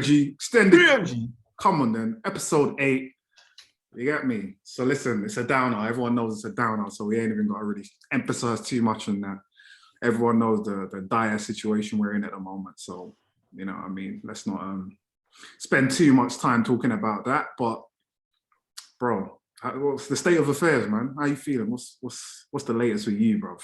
3MG, extended. 3MG. Come on then, episode 8. You get me? So listen, it's a downer. Everyone knows it's a downer, so we ain't even got to really emphasize too much on that. Everyone knows the dire situation we're in at the moment. So, you know, I mean, let's not spend too much time talking about that. But, bro, what's the state of affairs, man? How you feeling? What's the latest with you, bro?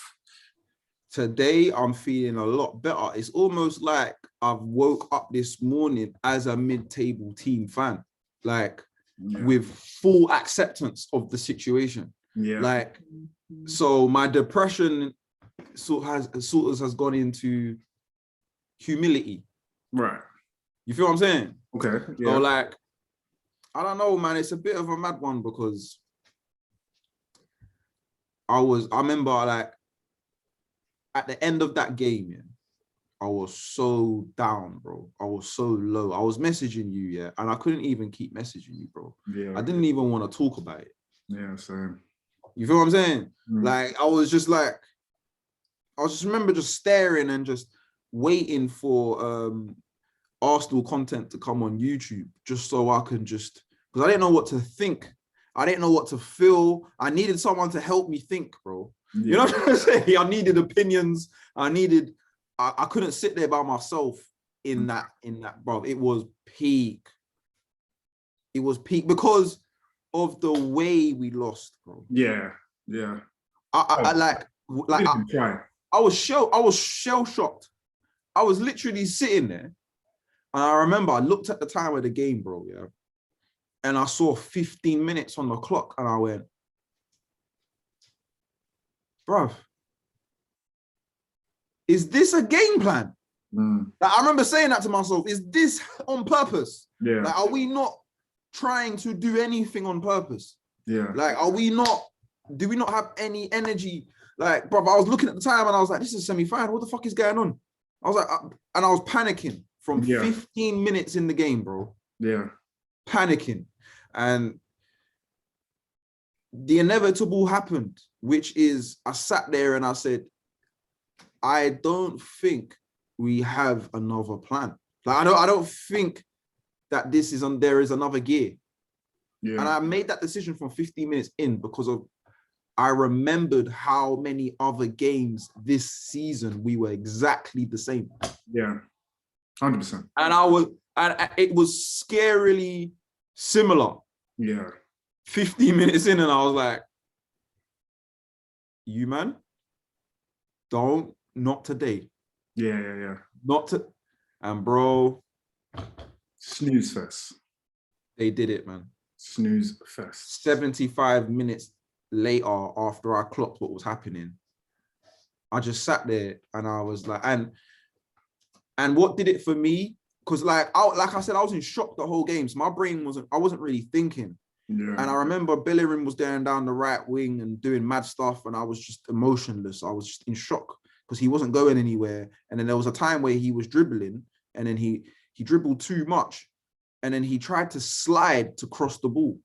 Today, I'm feeling a lot better. It's almost like I've woke up this morning as a mid-table team fan, like with full acceptance of the situation. Yeah. Like, so my depression sort of has gone into humility. Right. You feel what I'm saying? Okay. Yeah. So like, I don't know, man. It's a bit of a mad one because I remember like at the end of that game, yeah, I was so down, bro. I was so low. I was messaging you, yeah, and I couldn't even keep messaging you, bro. Yeah. I didn't even want to talk about it. Yeah, same. You feel what I'm saying? Mm. Like, I was just remember just staring and just waiting for Arsenal content to come on YouTube, just so I can just, because I didn't know what to think. I didn't know what to feel. I needed someone to help me think, bro. Yeah. You know what I'm saying? I needed opinions. I couldn't sit there by myself in that, bro. It was peak. It was peak because of the way we lost, bro. Yeah. I was shell shocked. I was literally sitting there, and I remember I looked at the time of the game, bro, yeah, and I saw 15 minutes on the clock, and I went, bro, is this a game plan? Like, I remember saying that to myself, is this on purpose? Yeah. Like, are we not trying to do anything on purpose? Yeah. Like, do we not have any energy? Like, bro, I was looking at the time and I was like, this is semi-final. What the fuck is going on? I was like, and I was panicking from 15 minutes in the game, bro. Yeah. Panicking. And the inevitable happened, which is I sat there and I said, I don't think we have another plan. Like, I don't think that there is another gear. Yeah. And I made that decision from 15 minutes in because I remembered how many other games this season we were exactly the same. Yeah, 100%. And it was scarily similar. Yeah. 15 minutes in, and I was like, you, man, not today. Yeah. And bro, snooze fest. They did it, man. Snooze fest. 75 minutes later, after I clocked what was happening, I just sat there and I was like, and what did it for me? Because like I said, I was in shock the whole game. So my brain I wasn't really thinking. Yeah. And I remember Bellerin was down the right wing and doing mad stuff, and I was just emotionless. I was just in shock because he wasn't going anywhere. And then there was a time where he was dribbling, and then he dribbled too much, and then he tried to slide to cross the ball.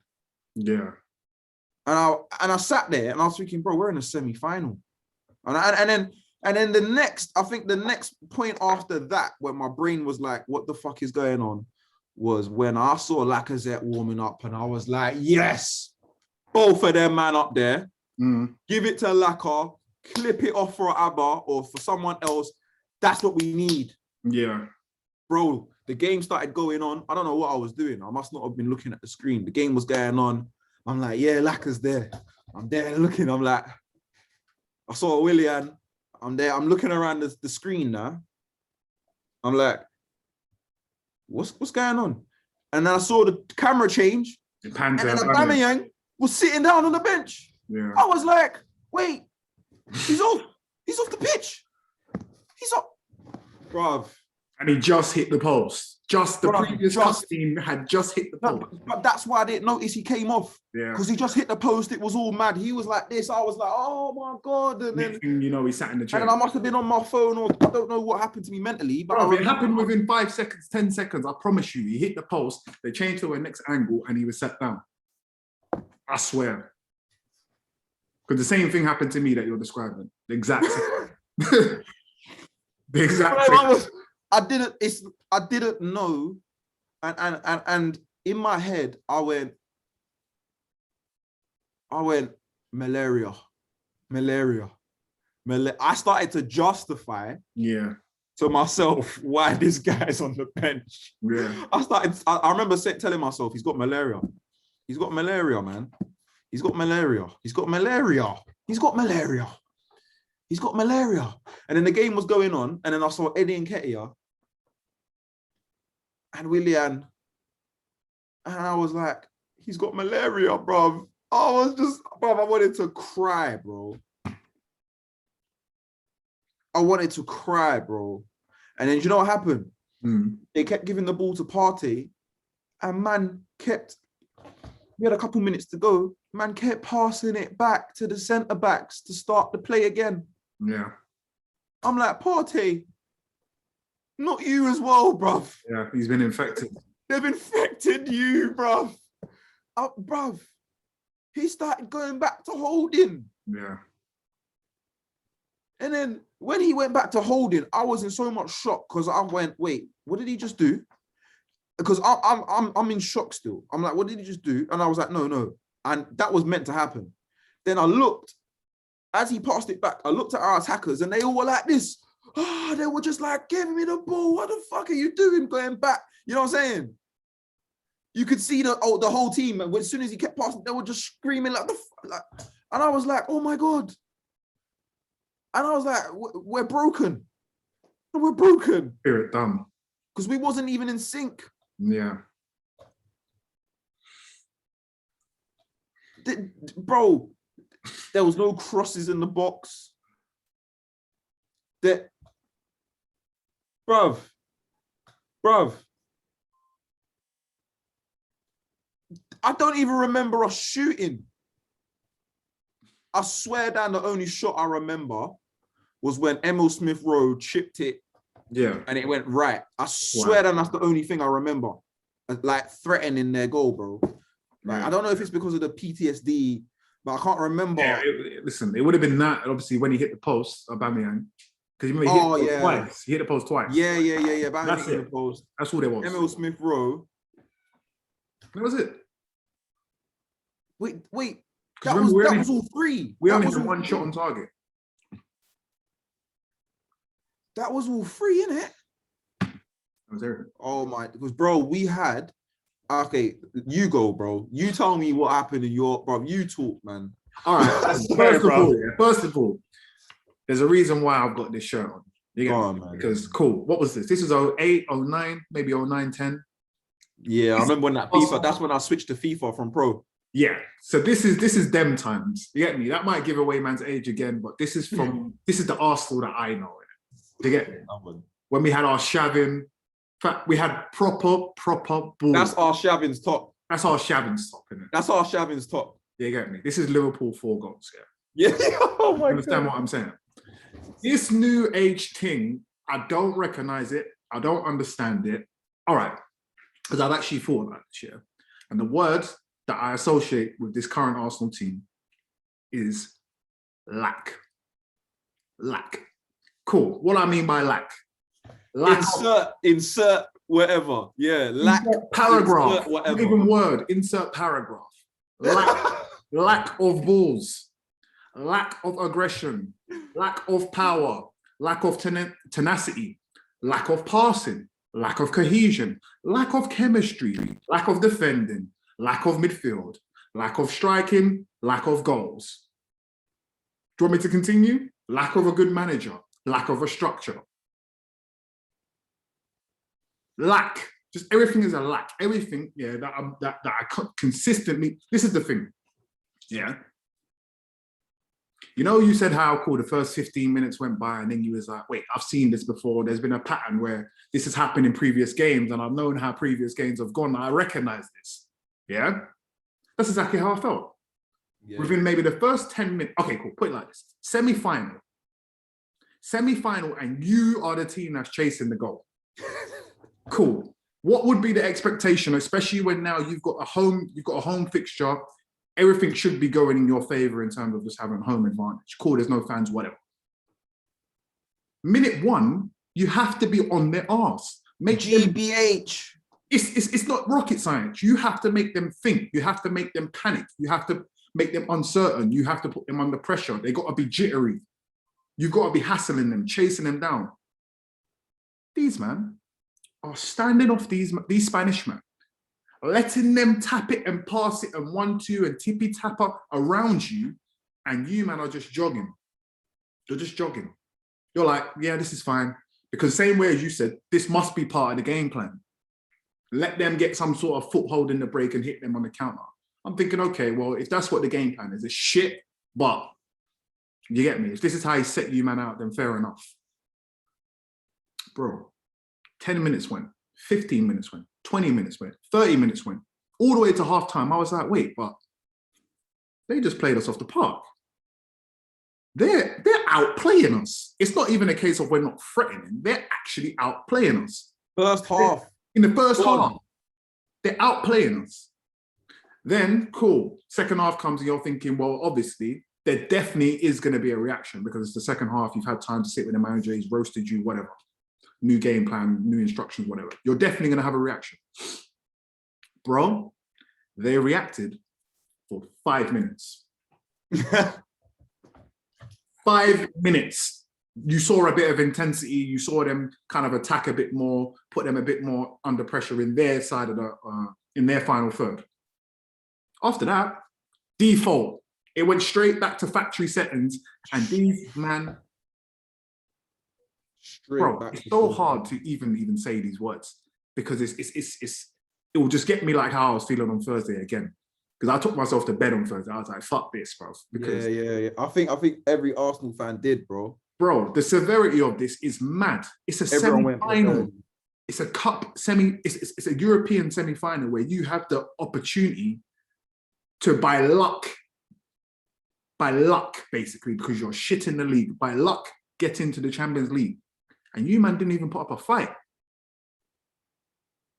Yeah. And I sat there and I was thinking, bro, we're in a semi-final. And then the next point after that, when my brain was like, what the fuck is going on, was when I saw Lacazette warming up, and I was like, yes, both of them man up there. Give it to Laka, clip it off for Abba or for someone else. That's what we need. Yeah. Bro, the game started going on. I don't know what I was doing. I must not have been looking at the screen. The game was going on. I'm like, yeah, Laka's there. I'm there looking. I'm like, I saw Willian. I'm there. I'm looking around the screen now. I'm like, what's going on? And then I saw the camera change. And then Aubameyang was sitting down on the bench. Yeah. I was like, wait, he's off. He's off the pitch. He's up. Bruv. And he just hit the post. Previous team had just hit the post. But that's why I didn't notice he came off. Yeah. Because he just hit the post. It was all mad. He was like this. I was like, oh my God. And then, you know, he sat in the chair. And then I must have been on my phone, or I don't know what happened to me mentally. But it happened within 5 seconds, 10 seconds. I promise you. He hit the post. They changed to a next angle and he was sat down. I swear. Because the same thing happened to me that you're describing. The exact same. The exact same. I didn't know And in my head, I went malaria. I started to justify to myself why this guy's on the bench. Yeah. I remember telling myself, he's got malaria. He's got malaria, man. He's got malaria. He's got malaria. He's got malaria. He's got malaria. And then the game was going on, and then I saw Eddie Nketiah and Willian, and I was like, he's got malaria, bruv. I wanted to cry, bro. I wanted to cry, bro. And then you know what happened? They kept giving the ball to Partey, and man we had a couple minutes to go, man kept passing it back to the centre-backs to start the play again. Yeah. I'm like, Partey, not you as well, bruv. Yeah, he's been infected. They've infected you, bruv. Bruv. He started going back to holding. Yeah. And then when he went back to holding, I was in so much shock because I went, wait, what did he just do? Because I'm in shock still. I'm like, what did he just do? And I was like, no. And that was meant to happen. Then I looked, as he passed it back, I looked at our attackers and they all were like this. Oh, they were just like, give me the ball. What the fuck are you doing going back? You know what I'm saying? You could see the whole team. And as soon as he kept passing, they were just screaming like and I was like, oh my God. And I was like, we're broken. We're broken. Spirit dumb. Because we wasn't even in sync. Yeah. Bro, there was no crosses in the box. Bruv. I don't even remember us shooting. I swear down the only shot I remember was when Emil Smith-Rowe chipped it. Yeah. And it went right. I swear down that's the only thing I remember. Like threatening their goal, bro. Like, I don't know if it's because of the PTSD, but I can't remember. Yeah, listen, it would have been that, obviously, when he hit the post, Aubameyang. Because he hit the post twice. He hit the post twice. Yeah. That's hit it. The post. That's all there was. Emil Smith-Rowe. That was it. Wait. That was all three. We only had one shot on target. That was all free, innit? That was everything. Oh my, because bro, we had, okay, you go, bro. You tell me what happened in your, bro, you talk, man. All right, first of all, there's a reason why I've got this shirt on. You get me? Because, cool, what was this? This was 08, 09, maybe 09, 10. Yeah, I remember when that FIFA, that's when I switched to FIFA from Pro. Yeah, so this is them times. You get me? That might give away man's age again, but this is the Arsenal that I know. You get me? When we had our Shavin, in fact, we had proper ball. That's our Shavin's top. That's our Shavin's top, isn't it? That's our Shavin's top. You get me? This is Liverpool 4 goals. Yeah. Oh my God. Understand what I'm saying? This new age thing, I don't recognize it. I don't understand it. All right, because I've actually thought about this, yeah. And the word that I associate with this current Arsenal team is lack. Lack. Cool. What I mean by lack? Insert whatever. Yeah. Lack. Insert paragraph. Insert whatever. Not even word. Insert paragraph. Lack of balls. Lack of aggression. Lack of power. Lack of tenacity. Lack of passing. Lack of cohesion. Lack of chemistry. Lack of defending. Lack of midfield. Lack of striking. Lack of goals. Do you want me to continue? Lack of a good manager. Lack of a structure. Lack. Just everything is a lack. Everything, yeah, that I consistently. This is the thing, yeah. You know, you said how cool the first 15 minutes went by, and then you was like, wait, I've seen this before. There's been a pattern where this has happened in previous games, and I've known how previous games have gone. I recognize this, yeah. That's exactly how I felt. Yeah. Within maybe the first 10 minutes. Okay, cool. Put it like this: semi-final, and you are the team that's chasing the goal. Cool. What would be the expectation, especially when now you've got a home fixture, everything should be going in your favor in terms of just having home advantage. Cool, there's no fans, whatever. Minute 1, you have to be on their arse. Make GBH. It's not rocket science. You have to make them think. You have to make them panic. You have to make them uncertain. You have to put them under pressure. They got to be jittery. You've got to be hassling them, chasing them down. These man are standing off these Spanish men, letting them tap it and pass it and 1-2 and tippy tapper around you, and you man are just jogging. You're just jogging. You're like, yeah, this is fine. Because same way as you said, this must be part of the game plan. Let them get some sort of foothold in the break and hit them on the counter. I'm thinking, okay, well, if that's what the game plan is, it's shit, but you get me? If this is how he set you man out, then fair enough. Bro, 10 minutes went, 15 minutes went, 20 minutes went, 30 minutes went, all the way to halftime. I was like, wait, but they just played us off the park. They're outplaying us. It's not even a case of we're not threatening. They're actually outplaying us. First half. In the first half, they're outplaying us. Then, cool. Second half comes and you're thinking, well, obviously, there definitely is going to be a reaction because it's the second half. You've had time to sit with the manager. He's roasted you, whatever. New game plan, new instructions, whatever. You're definitely going to have a reaction. Bro, they reacted for 5 minutes. 5 minutes. You saw a bit of intensity. You saw them kind of attack a bit more, put them a bit more under pressure in their side of the, in their final third. After that, default. It went straight back to factory settings, and these man, bro, it's so hard to even say these words because it will just get me like how I was feeling on Thursday again. Because I took myself to bed on Thursday. I was like, fuck this, bro. Because yeah. I think every Arsenal fan did, bro. Bro, the severity of this is mad. It's a semi-final. It's a cup semi. It's a European semi-final where you have the opportunity to, by luck, basically, because you're shit in the league, by luck, get into the Champions League, and you man didn't even put up a fight.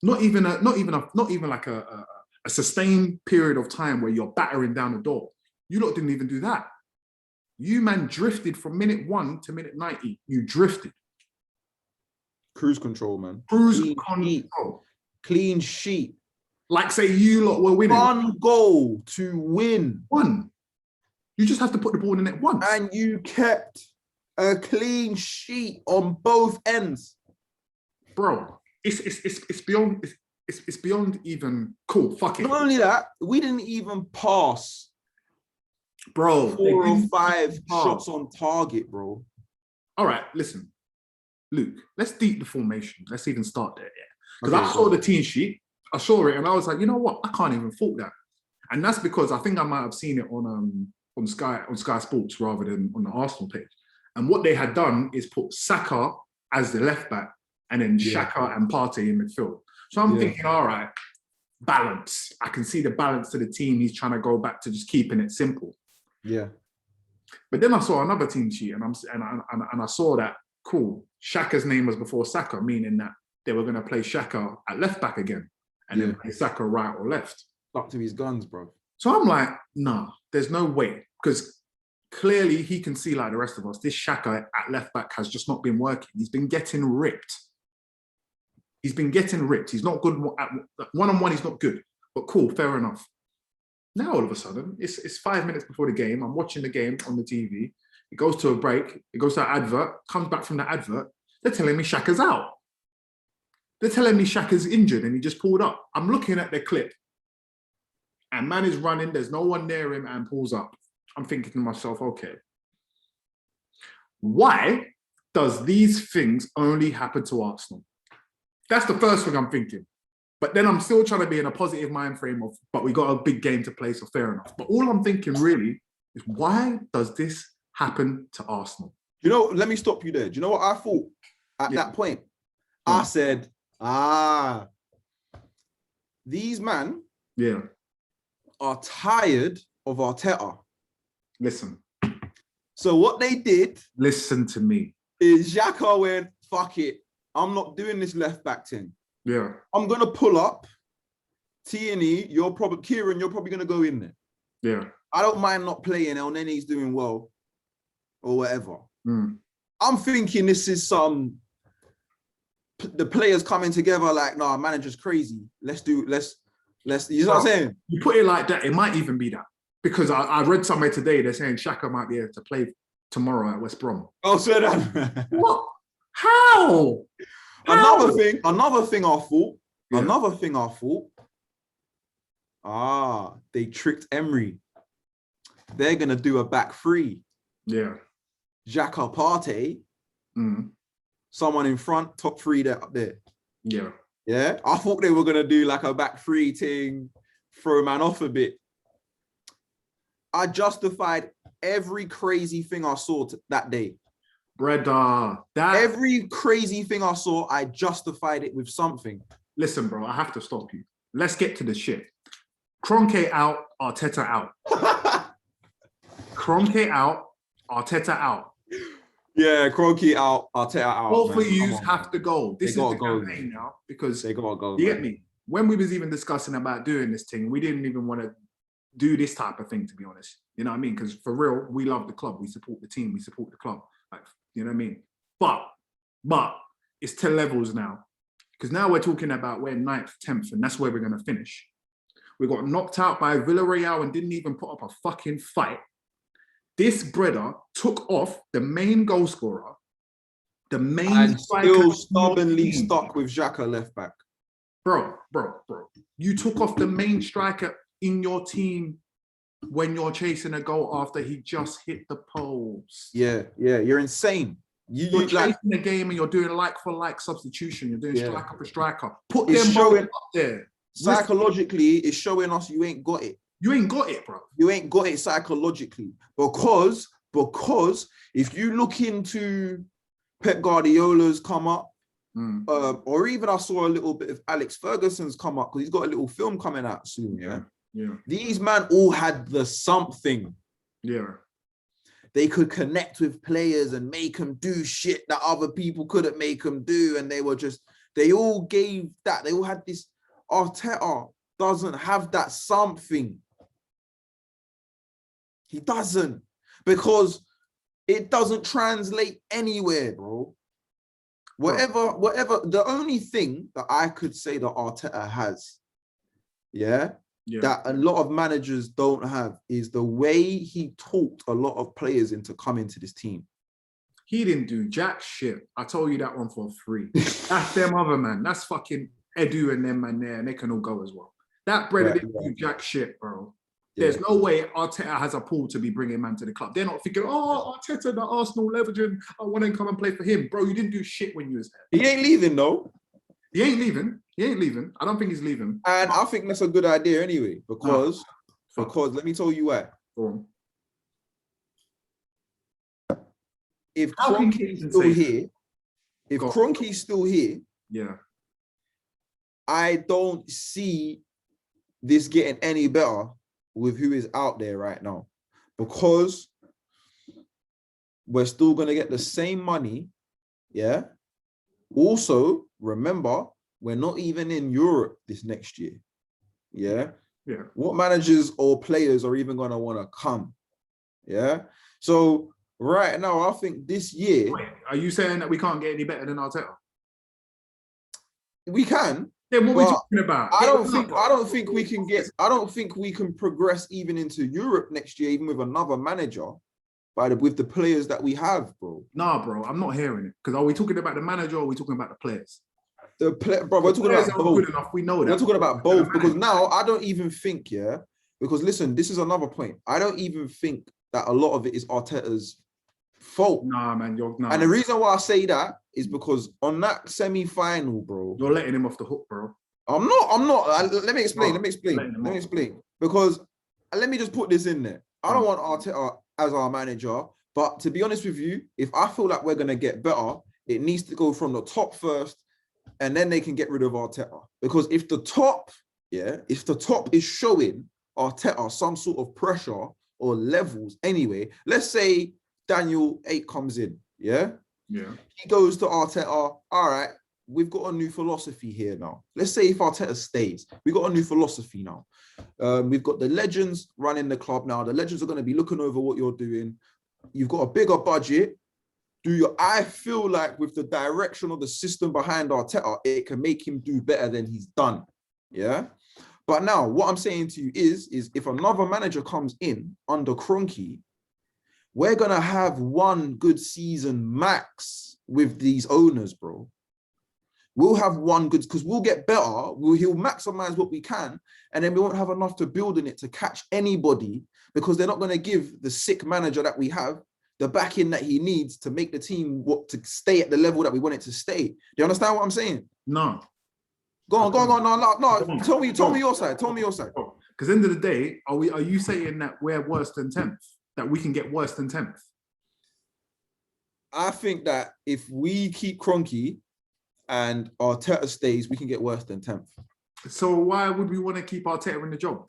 Not even like a sustained period of time where you're battering down the door. You lot didn't even do that. You man drifted from minute 1 to minute 90. You drifted. Cruise control, man. Cruise control. Clean sheet. Like say you lot were winning. 1 goal to win. 1. You just have to put the ball in the net once. And you kept a clean sheet on both ends. Bro, it's beyond even cool. Fuck it. Not only that, we didn't even pass. Bro, 4 or 5 shots on target, bro. All right, listen. Luke, let's deep the formation. Let's even start there, yeah. Because I saw the team sheet, I saw it, and I was like, you know what? I can't even fault that. And that's because I think I might have seen it on Sky Sports rather than on the Arsenal page. And what they had done is put Saka as the left back and then Xhaka and Partey in midfield. So I'm thinking, all right, balance. I can see the balance to the team. He's trying to go back to just keeping it simple. Yeah. But then I saw another team sheet and I saw that, cool, Xhaka's name was before Saka, meaning that they were going to play Xhaka at left back again and then play Saka right or left. Up to his guns, bro. So I'm like, nah, there's no way. Because clearly he can see like the rest of us, this Xhaka at left back has just not been working. He's been getting ripped. He's not good at one-on-one, he's not good. But cool, fair enough. Now all of a sudden, it's 5 minutes before the game. I'm watching the game on the TV. It goes to a break. It goes to an advert. Comes back from the advert. They're telling me Xhaka's out. They're telling me Xhaka's injured and he just pulled up. I'm looking at the clip. And man is running. There's no one near him and pulls up. I'm thinking to myself, okay. Why does these things only happen to Arsenal? That's the first thing I'm thinking. But then I'm still trying to be in a positive mind frame of, but we got a big game to play, so fair enough. But all I'm thinking really is, why does this happen to Arsenal? You know, let me stop you there. Do you know what I thought at that point? I said, these man are tired of Arteta. Listen. So what they did... Listen to me. ...is Xhaka went, fuck it. I'm not doing this left back thing. Yeah. I'm going to pull up. T&E, Kieran, you're probably going to go in there. Yeah. I don't mind not playing. El Nene's doing well or whatever. Mm. I'm thinking this is some the players coming together like, nah, manager's crazy. Let's, you know what I'm saying? You put it like that, it might even be that. Because I read somewhere today, they're saying Xhaka might be able to play tomorrow at West Brom. Oh, so that. What? How? Another thing I thought, they tricked Emery. They're going to do a back three. Yeah. Xhaka, Partey, someone in front, top three there up there. Yeah. Yeah. I thought they were going to do like a back three thing, throw man off a bit. I justified every crazy thing I saw that day. Brother, every crazy thing I saw, I justified it with something. Listen, bro, I have to stop you. Let's get to the shit. Kroenke out, Arteta out. Kroenke out, Arteta out. Yeah, Kroenke out, Arteta out. Both of you have to go. This is the campaign now because they gotta go. You get me? When we was even discussing about doing this thing, we didn't even want to do this type of thing, to be honest. You know what I mean? Because for real, we love the club. We support the team. We support the club. Like, you know what I mean? But it's 10 levels now. Because now we're talking about we're 9th, 10th, and that's where we're going to finish. We got knocked out by Villarreal and didn't even put up a fucking fight. This brother took off the main goal scorer, the main striker. Still stubbornly stuck with Xhaka left back. Bro. You took off the main striker in your team when you're chasing a goal after he just hit the post. Yeah, you're insane. You're chasing the game and you're doing like for like substitution. You're doing striker for striker. Put them both up there. Psychologically, it's showing us you ain't got it. You ain't got it, bro. You ain't got it psychologically. Because if you look into Pep Guardiola's come up, or even I saw a little bit of Alex Ferguson's come up, because he's got a little film coming out soon, yeah? Yeah. These man all had the something. Yeah. They could connect with players and make them do shit that other people couldn't make them do. And they all gave that. They all had this. Arteta doesn't have that something. He doesn't. Because it doesn't translate anywhere, bro. Whatever, the only thing that I could say that Arteta has, that a lot of managers don't have is the way he talked a lot of players into coming to this team. He didn't do jack shit. I told you that one for free. That's them other man. That's fucking Edu and them man there, and they can all go as well. That brother didn't do jack shit, bro. There's no way Arteta has a pull to be bringing man to the club. They're not thinking, Arteta, the Arsenal legend, I want to come and play for him. Bro, you didn't do shit when you was there. He ain't leaving, though. He ain't leaving. I don't think he's leaving. And I think that's a good idea anyway, because let me tell you why. If Kroenke's still here, I don't see this getting any better with who is out there right now, because we're still going to get the same money. Yeah. Also, remember, we're not even in Europe this next year. Yeah. Yeah. What managers or players are even going to want to come? Yeah. So right now, I think this year. Wait, are you saying that we can't get any better than Arteta? We can. Then what are we talking about? I don't think we can progress even into Europe next year, even with another manager, with the players that we have, bro. Nah, bro, I'm not hearing it. Because are we talking about the manager or are we talking about the players? Bro, we're talking about both. Good enough, we know that. We're talking about both, because now I don't even think, because listen, this is another point. I don't even think that a lot of it is Arteta's fault. Nah, man, and the reason why I say that is because on that semi-final, bro, you're letting him off the hook, bro. I'm not. Let me explain. Because let me just put this in there. I don't want Arteta as our manager, but to be honest with you, if I feel like we're gonna get better, it needs to go from the top first, and then they can get rid of Arteta. Because if the top is showing Arteta some sort of pressure or levels anyway, let's say Daniel 8 comes in, he goes to Arteta, all right, we've got a new philosophy here now. Let's say if Arteta stays, we've got a new philosophy now. We've got the legends running the club now. The legends are going to be looking over what you're doing. You've got a bigger budget. I feel like with the direction of the system behind Arteta, it can make him do better than he's done. Yeah. But now what I'm saying to you is if another manager comes in under Kroenke, we're going to have one good season max with these owners, bro. We'll have one good, because we'll get better. He'll maximize what we can. And then we won't have enough to build in it to catch anybody, because they're not going to give the sick manager that we have the backing that he needs to make the team to stay at the level that we want it to stay. Do you understand what I'm saying? No. Go on. No. Tell me your side. Because end of the day, are you saying that we're worse than 10th? That we can get worse than 10th? I think that if we keep Kroenke and Arteta stays, we can get worse than 10th. So why would we want to keep Arteta in the job?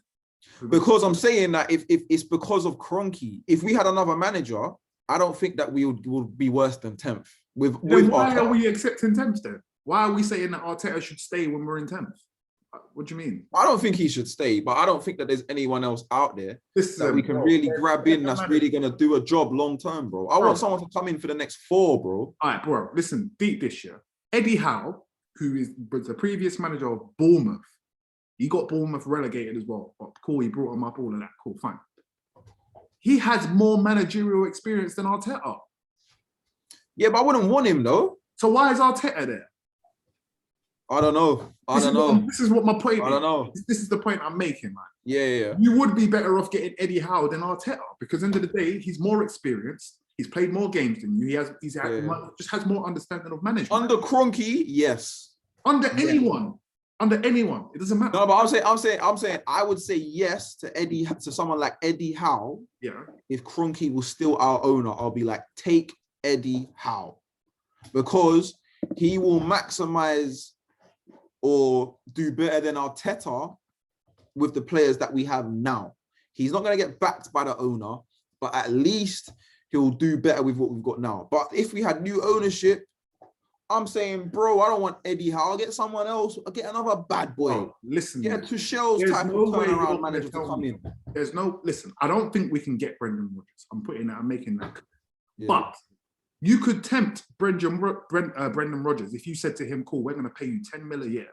Because I'm saying that if it's because of Kroenke, if we had another manager, I don't think that we would be worse than 10th. With why Arteta. are we accepting 10th then? Why are we saying that Arteta should stay when we're in 10th? What do you mean? I don't think he should stay, but I don't think that there's anyone else out there that we can really grab in that's really going to do a job long term, bro. I want someone to come in for the next 4, bro. All right, bro. Listen, deep this year. Eddie Howe, who was the previous manager of Bournemouth, he got Bournemouth relegated as well. But cool, he brought him up, all of that. Cool, fine. He has more managerial experience than Arteta. Yeah, but I wouldn't want him, though. So why is Arteta there? I don't know. This is what my point is. I don't know. This is the point I'm making, man. Yeah. You would be better off getting Eddie Howe than Arteta, because end of the day, he's more experienced. He's played more games than you. Just has more understanding of management. Under Kroenke, yes. Under anyone, it doesn't matter. No, but I'm saying, I would say yes to someone like Eddie Howe. Yeah. If Kroenke was still our owner, I'll be like, take Eddie Howe, because he will maximize or do better than Arteta with the players that we have now. He's not going to get backed by the owner, but at least he'll do better with what we've got now. But if we had new ownership, I'm saying, bro, I don't want Eddie Howe. I'll get someone else. I'll get another bad boy. Bro, listen. Get Tuchel's type of turnaround manager to come in. Listen, I don't think we can get Brendan Rodgers. I'm making that. Yeah. But you could tempt Brendan Rodgers if you said to him, cool, we're going to pay you 10 mil a year.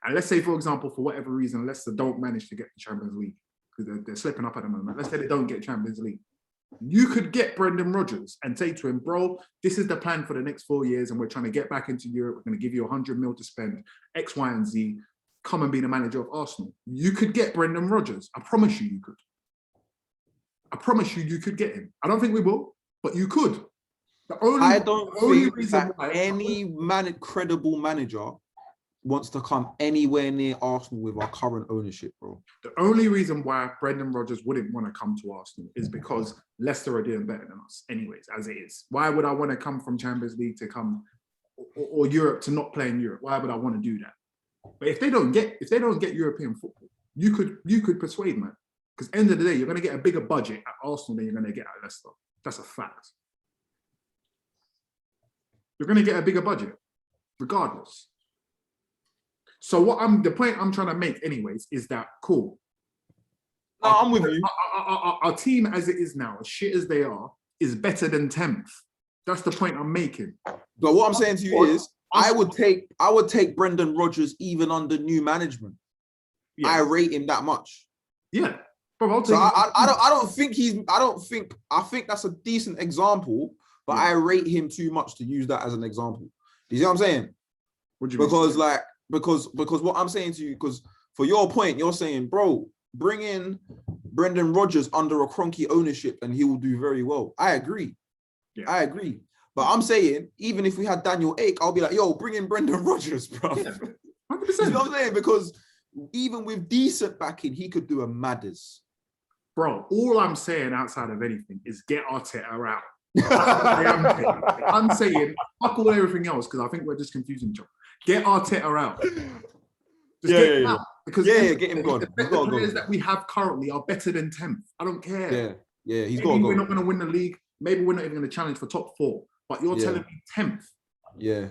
And let's say, for example, for whatever reason, Leicester don't manage to get the Champions League, because they're slipping up at the moment. Let's say they don't get Champions League. You could get Brendan Rodgers and say to him, bro, this is the plan for the next 4 years, and we're trying to get back into Europe. We're going to give you 100 mil to spend, X, Y, and Z. Come and be the manager of Arsenal. You could get Brendan Rodgers. I promise you could. I promise you could get him. I don't think we will, but you could. I don't think that any credible manager wants to come anywhere near Arsenal with our current ownership, bro. The only reason why Brendan Rodgers wouldn't want to come to Arsenal is because Leicester are doing better than us anyways, as it is. Why would I want to come from Champions League to come, or Europe to not play in Europe? Why would I want to do that? But if they don't get European football, you could persuade, man. Because end of the day, you're going to get a bigger budget at Arsenal than you're going to get at Leicester. That's a fact. You're going to get a bigger budget, regardless. So the point I'm trying to make, anyways, is that cool. No, I'm with you. Our team, as it is now, as shit as they are, is better than 10th. That's the point I'm making. But what I'm saying to you is, I would take Brendan Rodgers even under new management. Yeah. I rate him that much. Yeah. Bro, so I think that's a decent example, but I rate him too much to use that as an example. Do you see what I'm saying? What do you mean? Because what I'm saying to you, because for your point, you're saying, bro, bring in Brendan Rodgers under a Kroenke ownership and he will do very well. I agree. Yeah. I agree. But I'm saying, even if we had Daniel Ep8, I'll be like, yo, bring in Brendan Rodgers, bro. Yeah. 100%. You know what I'm saying? Because even with decent backing, he could do a madders. Bro, all I'm saying outside of anything is get Arteta out. I'm saying, fuck all everything else, because I think we're just confusing each other. Get Arteta out. Just get him out. Because get him gone. The players that we have currently are better than 10th. I don't care. Yeah, he's maybe we're not going to win the league. Maybe we're not even going to challenge for top 4. But you're telling me 10th. Yeah.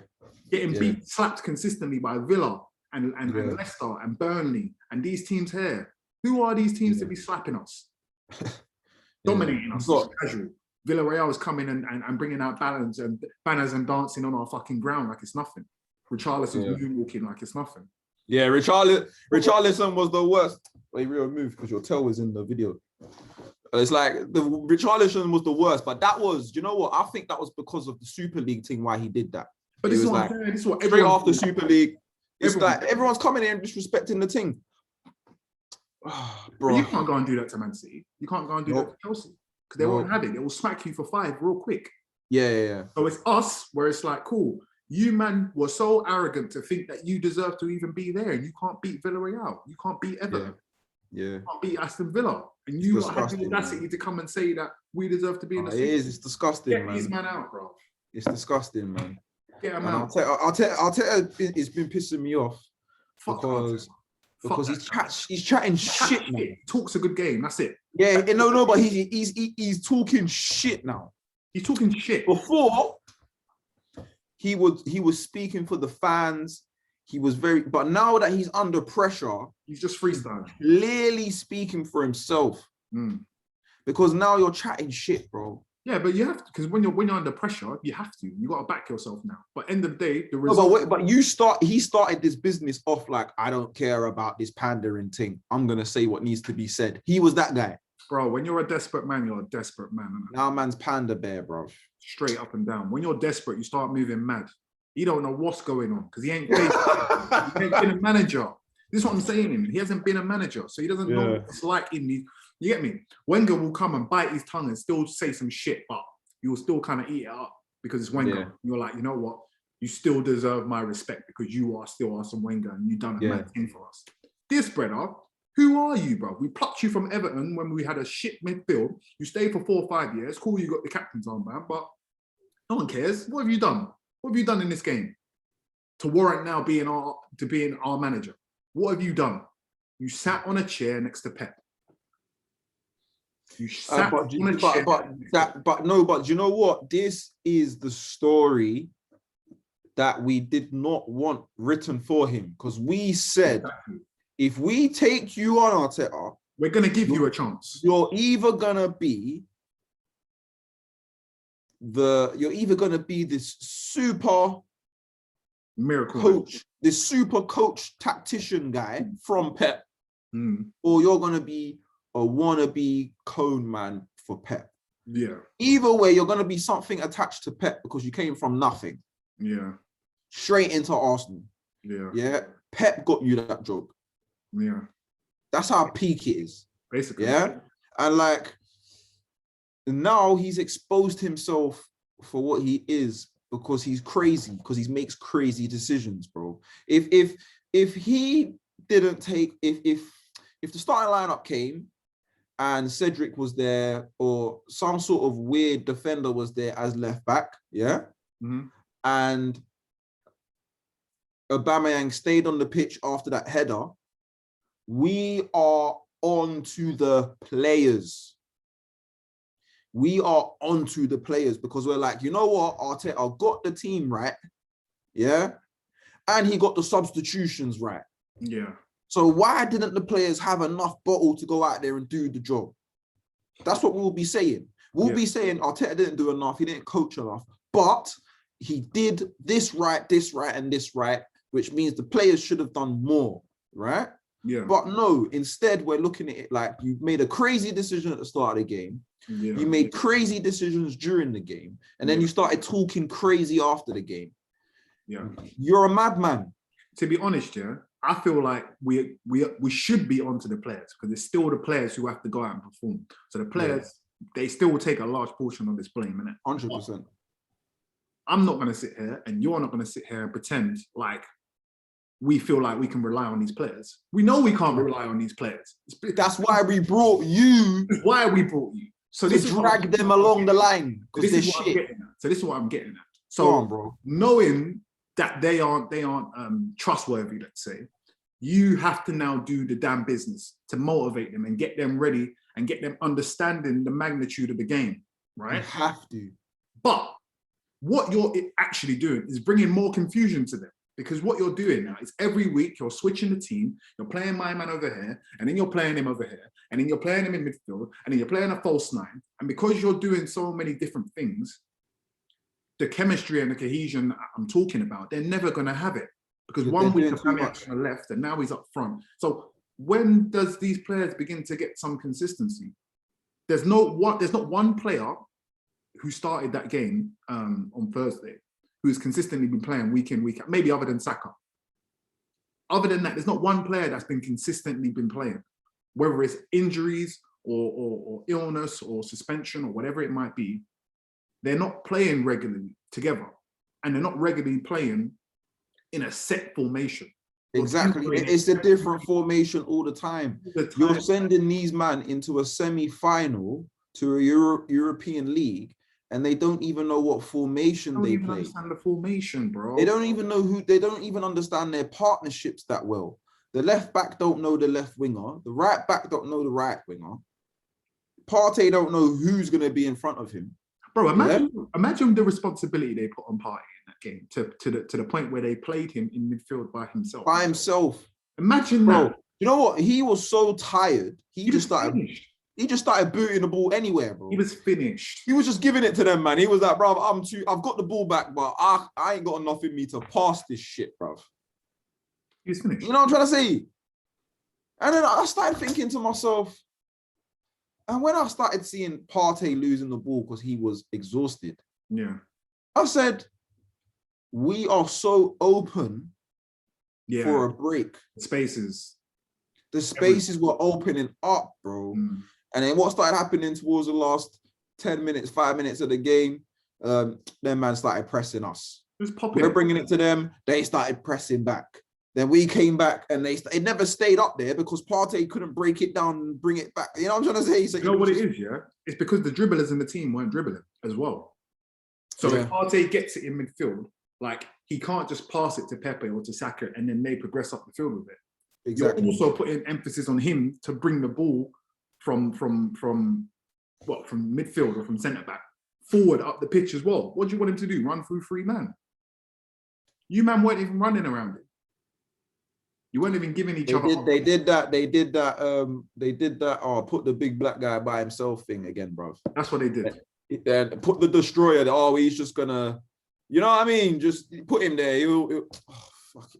Getting slapped consistently by Villa and Leicester and Burnley and these teams here. Who are these teams to be slapping us? Dominating us. Casual. Villarreal is coming and bringing out banners and dancing on our fucking ground like it's nothing. Richarlison's moonwalking like it's nothing. Yeah, Richarlison was the worst. Wait, real move because your tail was in the video. It's like the Richarlison was the worst, but that was, you know what? I think that was because of the Super League thing why he did that. But this is what I'm saying. This is what straight after Super League. It's like everyone's coming in and disrespecting the team. Bro, you can't go and do that to Man City. You can't go and do that to Chelsea because they won't have it. They will smack you for 5 real quick. Yeah. So it's us where it's like, cool. You, man, were so arrogant to think that you deserve to even be there, and you can't beat Villarreal. You can't beat Everton. Yeah. You can't beat Aston Villa. And you have the audacity to come and say that we deserve to be in the season. It is. It's disgusting, man. Get these man out, bro. It's disgusting, man. Get him out. I'll tell you, it's been pissing me off because he's chatting shit, man. Talks a good game. That's it. Yeah, no, but he's talking shit now. He's talking shit. Before, he was speaking for the fans. He was but now that he's under pressure, he's just freestyling. Clearly speaking for himself. Because now you're chatting shit, bro. Yeah, but you have to, because when you're under pressure, you have to. You got to back yourself now. But end of the day, the result. But he started this business off like, I don't care about this pandering thing. I'm gonna say what needs to be said. He was that guy. Bro, when you're a desperate man, you're a desperate man. Now man's panda bear, bro. Straight up and down. When you're desperate, you start moving mad. He don't know what's going on because he ain't been a manager. This is what I'm saying. He hasn't been a manager, so he doesn't know what it's like in these. You get me? Wenger will come and bite his tongue and still say some shit, but you'll still kind of eat it up because it's Wenger. Yeah. You're like, you know what? You still deserve my respect because you are still Arsene Wenger and you've done a mad thing for us. This brother, who are you, bro? We plucked you from Everton when we had a shit midfield. You stayed for 4 or 5 years. Cool, you got the captain's armband, but no one cares. What have you done? What have you done in this game to warrant now being our manager? What have you done? You sat on a chair next to Pep. You sat on a chair. But you know what? This is the story that we did not want written for him because we said, if we take you on, Arteta, we're going to give you a chance. You're either going to be this super miracle coach, this super coach tactician guy from Pep, or you're going to be a wannabe cone man for Pep. Yeah. Either way, you're going to be something attached to Pep because you came from nothing. Yeah. Straight into Arsenal. Yeah. Yeah. Pep got you that job. Yeah. That's how peak it is. Basically. Yeah. And like, now he's exposed himself for what he is because he's crazy, because he makes crazy decisions, bro. If he didn't take, if the starting lineup came and Cedric was there or some sort of weird defender was there as left back, and Aubameyang stayed on the pitch after that header, we are on to the players. We are onto the players because we're like, you know what, Arteta got the team right, and he got the substitutions right. Yeah. So why didn't the players have enough bottle to go out there and do the job? That's what we'll be saying. We'll be saying Arteta didn't do enough, he didn't coach enough, but he did this right, and this right, which means the players should have done more, right? Yeah. But no, instead we're looking at it like you made a crazy decision at the start of the game. Yeah. You made crazy decisions during the game, and then you started talking crazy after the game. Yeah. You're a madman. To be honest, I feel like we should be onto the players because it's still the players who have to go out and perform. So the players, they still will take a large portion of this blame, innit? 100%. I'm not going to sit here and you're not going to sit here and pretend like we feel like we can rely on these players. We know we can't rely on these players. That's why we brought you. Why we brought you. So this drag them along the line because they're shit. So this is what I'm getting at. So go on, bro. Knowing that they aren't trustworthy, let's say, you have to now do the damn business to motivate them and get them ready and get them understanding the magnitude of the game, right? You have to. But what you're actually doing is bringing more confusion to them Because what you're doing now is every week you're switching the team, you're playing my man over here, and then you're playing him over here, and then you're playing him in midfield, and then you're playing a false nine. And because you're doing so many different things, the chemistry and the cohesion I'm talking about, they're never going to have it. Because one week Aubameyang's on the left, and now he's up front. So when does these players begin to get some consistency? There's not one player who started that game on Thursday who's consistently been playing week in, week out, maybe other than Saka. Other than that, there's not one player that's been consistently been playing, whether it's injuries or illness or suspension or whatever it might be. They're not playing regularly together, and they're not regularly playing in a set formation. Exactly. It's a different formation all the time. You're sending these men into a semi-final to a European league, and they don't even know what formation they play. Understand the formation, bro. They don't even know they don't even understand their partnerships that well. The left back don't know the left winger. The right back don't know the right winger. Partey don't know who's going to be in front of him. Bro, imagine the responsibility they put on Partey in that game to the point where they played him in midfield by himself. Imagine bro, that. You know what? He was so tired. He just started booting the ball anywhere, bro. He was finished. He was just giving it to them, man. He was like, bro, I've got the ball back, but I ain't got enough in me to pass this shit, bro. He was finished. You know what I'm trying to say? And then I started thinking to myself, and when I started seeing Partey losing the ball because he was exhausted, I said, we are so open for a break. The spaces were opening up, bro. And then what started happening towards the last 10 minutes, 5 minutes of the game, them man started pressing us. We're bringing it to them. They started pressing back. Then we came back, and it never stayed up there because Partey couldn't break it down and bring it back. You know what I'm trying to say? So you know what it is, yeah? It's because the dribblers in the team weren't dribbling as well. So if Partey gets it in midfield, like, he can't just pass it to Pepe or to Saka and then they progress up the field with it. Exactly. You're also putting emphasis on him to bring the ball from midfield or from centre back forward up the pitch as well. What do you want him to do? Run through three man? You man weren't even running around it. You weren't even giving each other. They did that. Oh, put the big black guy by himself thing again, bro. That's what they did. And put the destroyer. Oh, he's just gonna, you know what I mean? Just put him there.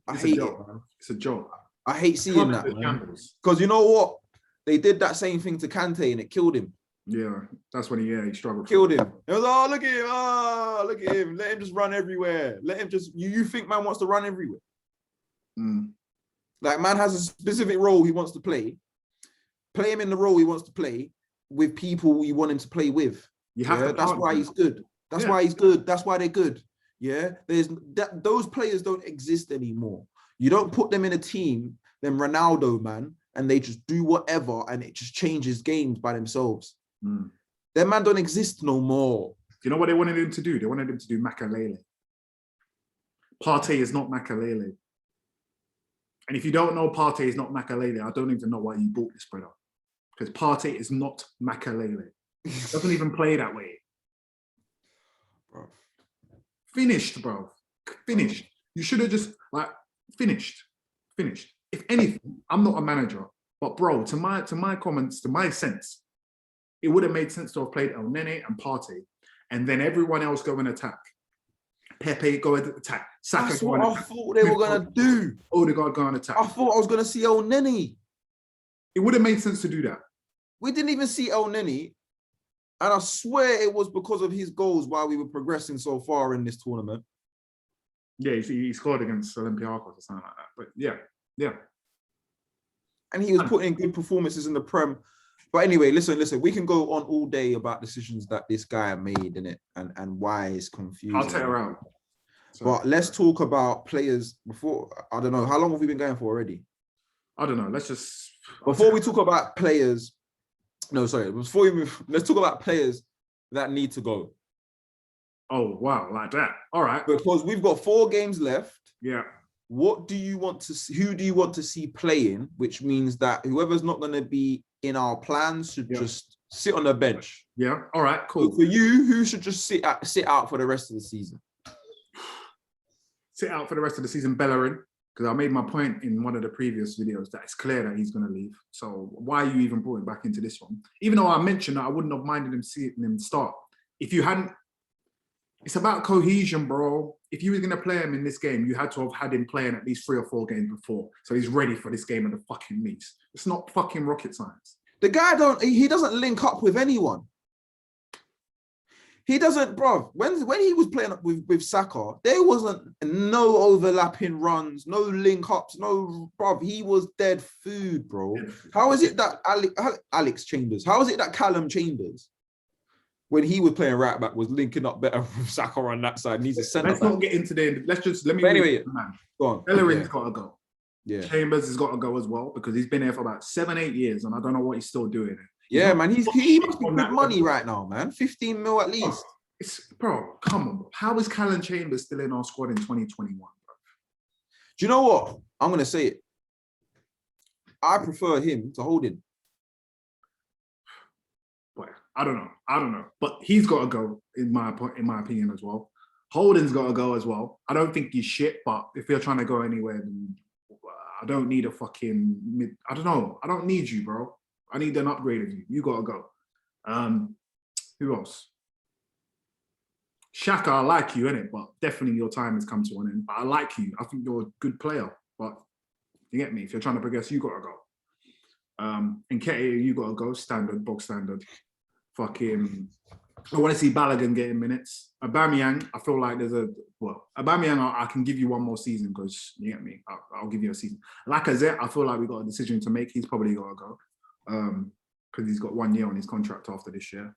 I hate it, man. It's a joke. I hate seeing that, man. Because you know what? They did that same thing to Kante and it killed him. Yeah, that's when he struggled. Killed him. It was, oh, look at him. Oh, look at him. Let him just run everywhere. Let him just, you think man wants to run everywhere? Like, man has a specific role he wants to play. Play him in the role he wants to play with people you want him to play with. That's why he's good. That's why he's good. That's why they're good. Yeah, those players don't exist anymore. You don't put them in a team, them Ronaldo, man, and they just do whatever, and it just changes games by themselves. Them man don't exist no more. You know what they wanted him to do? They wanted him to do Makalele. Partey is not Makalele. And if you don't know Partey is not Makalele, I don't even know why you bought this, brother. Because Partey is not Makalele. Doesn't even play that way. Bro. Finished, bro. Finished. You should have just, like, finished. If anything, I'm not a manager, but bro, to my comments, to my sense, it would have made sense to have played El Nene and Partey, and then everyone else go and attack. Pepe go and attack. Saka That's what I thought they were gonna do. Odegaard go and attack. I thought I was gonna see El Nene. It would have made sense to do that. We didn't even see El Nene, and I swear it was because of his goals while we were progressing so far in this tournament. Yeah, he scored against Olympiacos or something like that. But yeah. And he was putting in good performances in the Prem. But anyway, listen, we can go on all day about decisions that this guy made in it and why it's confusing. I'll take it around. But let's talk about players before. I don't know. How long have we been going for already? I don't know. Let's just... Before we talk about players... No, sorry. Before we move, let's talk about players that need to go. Oh, wow. Like that. All right. Because we've got 4 games left. Yeah. What do you want to see? Who do you want to see playing? Which means that whoever's not going to be in our plans should just sit on the bench. Yeah. All right. Cool. So for you, who should just sit out for the rest of the season? sit out for the rest of the season, Bellerin, because I made my point in one of the previous videos that it's clear that he's going to leave. So why are you even brought him back into this one? Even though I mentioned that I wouldn't have minded him seeing him start. If you hadn't, it's about cohesion, bro. If you were going to play him in this game, you had to have had him playing at least 3 or 4 games before. So he's ready for this game of the fucking Leeds. It's not fucking rocket science. The guy he doesn't link up with anyone. He doesn't, bro. When he was playing with Saka, there wasn't no overlapping runs, no link ups, no, bro. He was dead food, bro. How is it that Alex Chambers? How is it that Callum Chambers, when he was playing right back, was linking up better with Saka on that side? And he's a centre. Let's not get into the. Let me. But anyway, man. Go on. Bellerin's got to go. Yeah. Chambers has got to go as well because he's been there for about 7-8 years, and I don't know what he's still doing. Yeah, man, he must be good money right now, man. 15 mil at least. Bro, come on, bro. How is Callum Chambers still in our squad in 2021, bro? Do you know what? I'm gonna say it. I prefer him to Holding. But I don't know. But he's got to go in my opinion as well. Holding's got to go as well. I don't think he's shit, but if you're trying to go anywhere, then I don't need a fucking. I don't know. I don't need you, bro. I need an upgrade of you. You got to go. Who else? Shaka, I like you, innit? But definitely your time has come to an end. But I like you. I think you're a good player. But you get me? If you're trying to progress, you got to go. Nketiah, you got to go. Standard, bog standard. Fucking, I want to see Balogun getting minutes. Aubameyang, I feel like Aubameyang, I can give you one more season because, you get me? I'll give you a season. Lacazette, I feel like we got a decision to make. He's probably got to go because he's got 1 year on his contract after this year.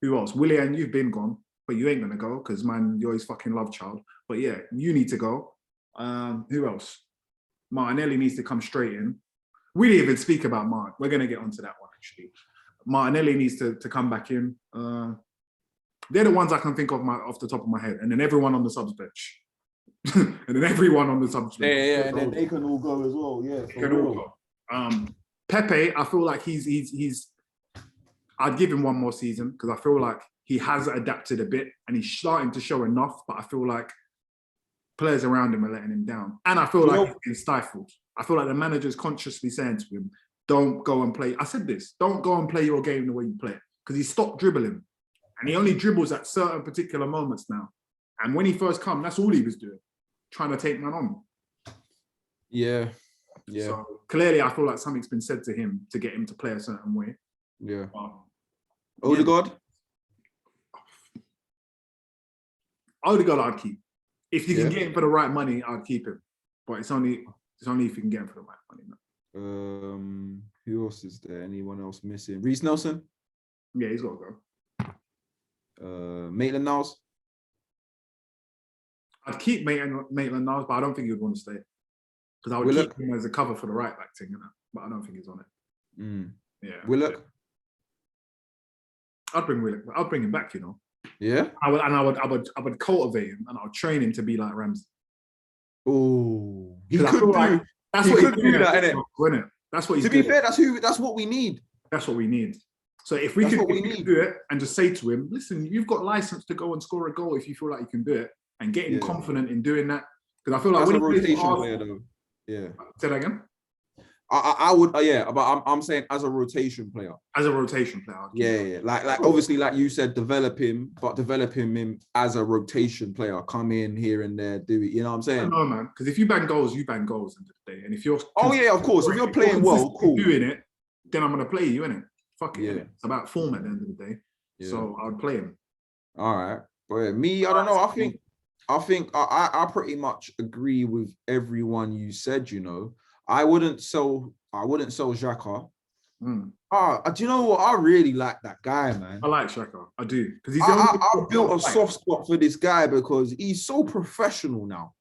Who else? Willian, you've been gone. But you ain't gonna go because, man, you're his fucking love child. But yeah, you need to go. Who else? Martinelli needs to come straight in. We didn't even speak about Martin. We're gonna get onto that one actually. Martinelli needs to come back in. They're the ones I can think of off the top of my head, and then everyone on the subs bench, and then everyone on the subs bench. Yeah, and then they can all go as well. Yeah, they can all go. Pepe, I feel like he's. I'd give him one more season because I feel like he has adapted a bit and he's starting to show enough, but I feel like players around him are letting him down. And I feel like he's been stifled. I feel like the manager's consciously saying to him, don't go and play. I said this, don't go and play your game the way you play it. Because he stopped dribbling. And he only dribbles at certain particular moments now. And when he first come, that's all he was doing. Trying to take man on. Yeah. So clearly I feel like something's been said to him to get him to play a certain way. Yeah. Odegaard? Odegaard I'd keep. If you can get him for the right money, I'd keep him. But it's only if you can get him for the right money. No. Who else is there? Anyone else missing? Reece Nelson? Yeah, he's got to go. Maitland-Niles? I'd keep Maitland-Niles, but I don't think he would want to stay. Because I would keep him as a cover for the right back thing, but I don't think he's on it. Yeah. Willock? I'd bring Willock. I'd bring him back, you know. Yeah. I would cultivate him and I would train him to be like Ramsey. Oh, he could do. Like that's what he's doing, innit? That's what he's doing. To be fair, that's what we need. That's what we need. So if we could do it and just say to him, listen, you've got license to go and score a goal if you feel like you can do it, and get him confident in doing that. Because I feel like that's when a he rotation plays player, though. Yeah. Say that again. I would, but I'm saying as a rotation player. As a rotation player. Yeah. Like obviously, like you said, develop him in as a rotation player. Come in here and there, do it. You know what I'm saying? I know, man. Because if you bang goals, you bang goals end of the day. And if you're of course. If you're playing well, cool. Doing it, then I'm gonna play you, innit? Fuck it. Yeah. It's about form at the end of the day. Yeah. So I would play him. All right. But me, I don't know. I think I pretty much agree with everyone you said, you know. I wouldn't sell Xhaka. Do you know what? I really like that guy, man. I like Xhaka. I do. Because I built a soft spot for this guy because he's so professional now.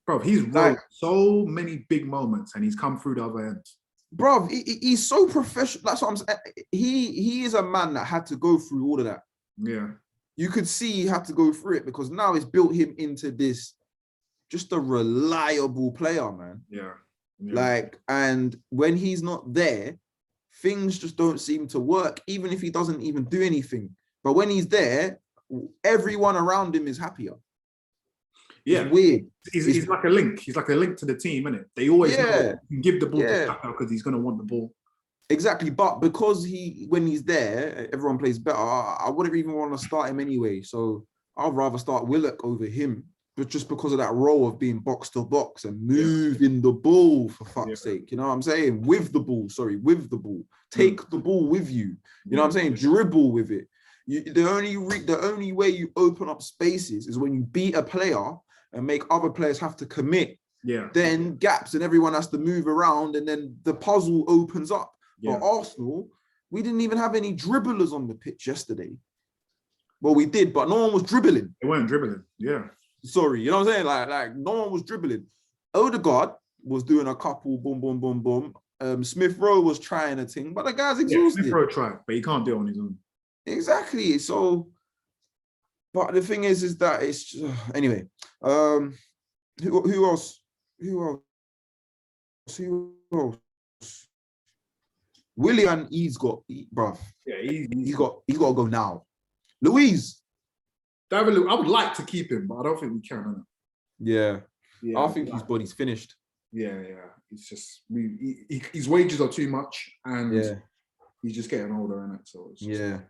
Bro, he's wrote so many big moments and he's come through the other end. Bro, he's so professional. That's what I'm saying. He is a man that had to go through all of that. Yeah. You could see he had to go through it because now it's built him into this, just a reliable player, man. Yeah. Like, and when he's not there, things just don't seem to work, even if he doesn't even do anything. But when he's there, everyone around him is happier. Yeah. It's weird. He's like a link. He's like a link to the team, isn't it? They always know you can give the ball to Saka because he's going to want the ball. Exactly, but because when he's there, everyone plays better. I wouldn't even want to start him anyway. So I'd rather start Willock over him, but just because of that role of being box to box and moving the ball, for fuck's sake. You know what I'm saying? With the ball. Take the ball with you. You know what I'm saying? Dribble with it. The only way you open up spaces is when you beat a player and make other players have to commit. Yeah. Then gaps and everyone has to move around, and then the puzzle opens up. Yeah. But Arsenal, we didn't even have any dribblers on the pitch yesterday. Well, we did, but no one was dribbling. They weren't dribbling, yeah. Sorry, you know what I'm saying? Like no one was dribbling. Odegaard was doing a couple boom, boom, boom, boom. Smith Rowe was trying a thing, but the guy's exhausted. Smith Rowe tried, but he can't do it on his own. Exactly. So, but the thing is that it's just, anyway. Who else? Willian, bruv. Yeah, he's got to go now. Louise. I would like to keep him, but I don't think we can. Yeah. I think his body's finished. Yeah. It's just his wages are too much, and he's just getting older, isn't it? So it's just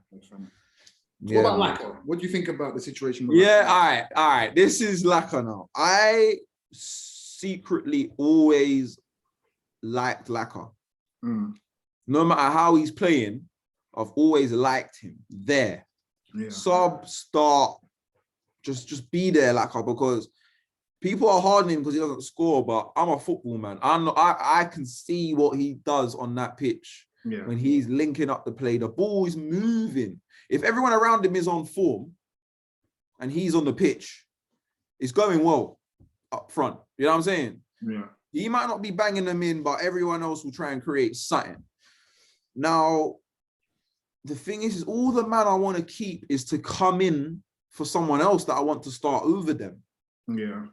What about Laka? What do you think about the situation? With Laka? All right. This is Laka now. I secretly always liked Laka. No matter how he's playing, I've always liked him there. Yeah. Sub, start, just be there, Laka, because people are hard on him because he doesn't score, but I'm a football man. I can see what he does on that pitch when he's linking up the play. The ball is moving. If everyone around him is on form and he's on the pitch, it's going well up front. You know what I'm saying? Yeah. He might not be banging them in, but everyone else will try and create something. Now, the thing is all the man I want to keep is to come in for someone else that I want to start over them. Yeah.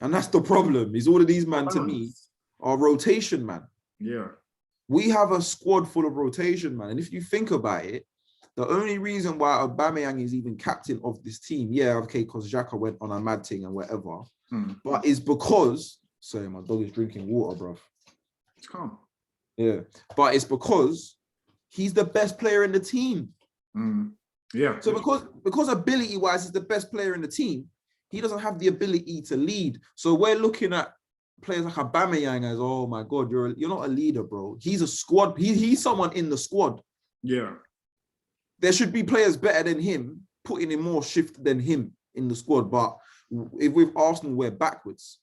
And that's the problem, is all of these men to me are rotation, man. Yeah. We have a squad full of rotation, man. And if you think about it, the only reason why Aubameyang is even captain of this team, because Xhaka went on a mad thing and whatever, but is because, sorry, my dog is drinking water, bro. It's calm. Yeah, but it's because he's the best player in the team. Yeah. So because ability-wise, he's the best player in the team, he doesn't have the ability to lead. So we're looking at players like Aubameyang as, oh my God, you're not a leader, bro. He's a squad. He's someone in the squad. Yeah. There should be players better than him, putting in more shift than him in the squad. But if with Arsenal, we're backwards.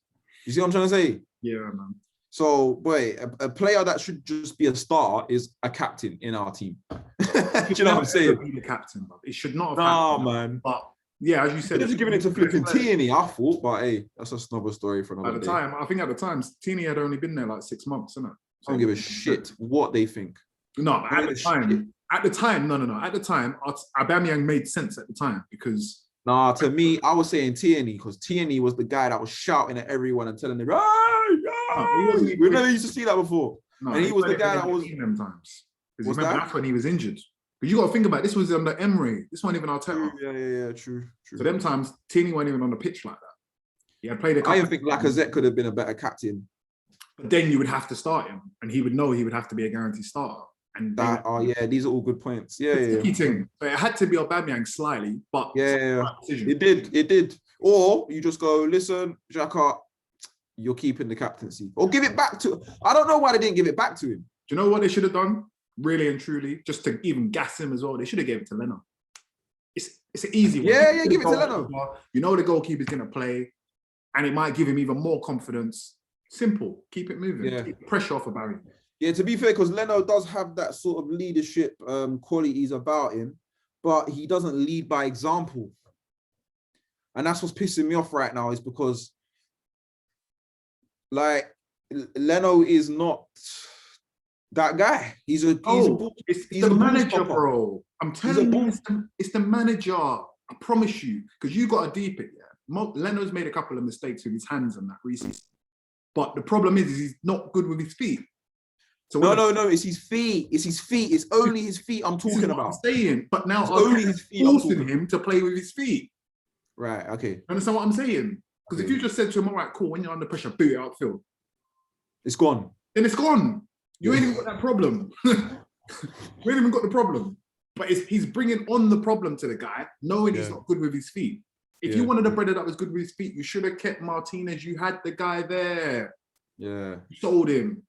You see what I'm trying to say? Yeah, man. So, boy, a player that should just be a starter is a captain in our team. Do you know what I'm saying? Be the captain, but it should not have happened. Man. But yeah, as you said, they're giving it to flipping Tierney, I thought, but hey, that's a snobber story for another day. I think at the time, Tierney had only been there like 6 months, isn't it? So I don't give a shit what they think. No, at the time, At the time, Aubameyang made sense at the time because. Nah, to me, I was saying Tierney because Tierney was the guy that was shouting at everyone and telling them, we never used to see that before. No, and he was the guy that was. Them times. Because remember, that's when he was injured. But you got to think about it, this was under Emery. This wasn't even Arteta. Yeah, true. So them times, Tierney wasn't even on the pitch like that. He had played a couple. I think Lacazette could have been a better captain. But then you would have to start him, and he would know he would have to be a guaranteed starter. And these are all good points. Yeah. Thing. So it had to be Aubameyang slightly, but it did. Or you just go, listen, Xhaka, you're keeping the captaincy, or give it back to. I don't know why they didn't give it back to him. Do you know what they should have done? Really and truly, just to even gas him as well. They should have given it to Leno. It's an easy one. Yeah, give it to Leno. You know the goalkeeper's gonna play, and it might give him even more confidence. Simple. Keep it moving. Keep the pressure off of Barry. Yeah, to be fair, because Leno does have that sort of leadership qualities about him, but he doesn't lead by example. And that's what's pissing me off right now, is because, like, Leno is not that guy. He's the manager, bro. I'm telling you, it's the manager. I promise you, because you got to deep it. Yeah, Leno's made a couple of mistakes with his hands and that recently, but the problem is he's not good with his feet. So no, it's his feet. It's his feet. It's only his feet I'm talking about. I'm saying, but now it's only his feet. Forcing him to play with his feet. Right. Okay. Understand what I'm saying? Because if you just said to him, all right, cool, when you're under pressure, boot it upfield, it's gone. then it's gone. You ain't even got that problem. We ain't even got the problem. But he's bringing on the problem to the guy, knowing he's not good with his feet. If you wanted a brother that was good with his feet, you should have kept Martinez. You had the guy there. Yeah. You sold him.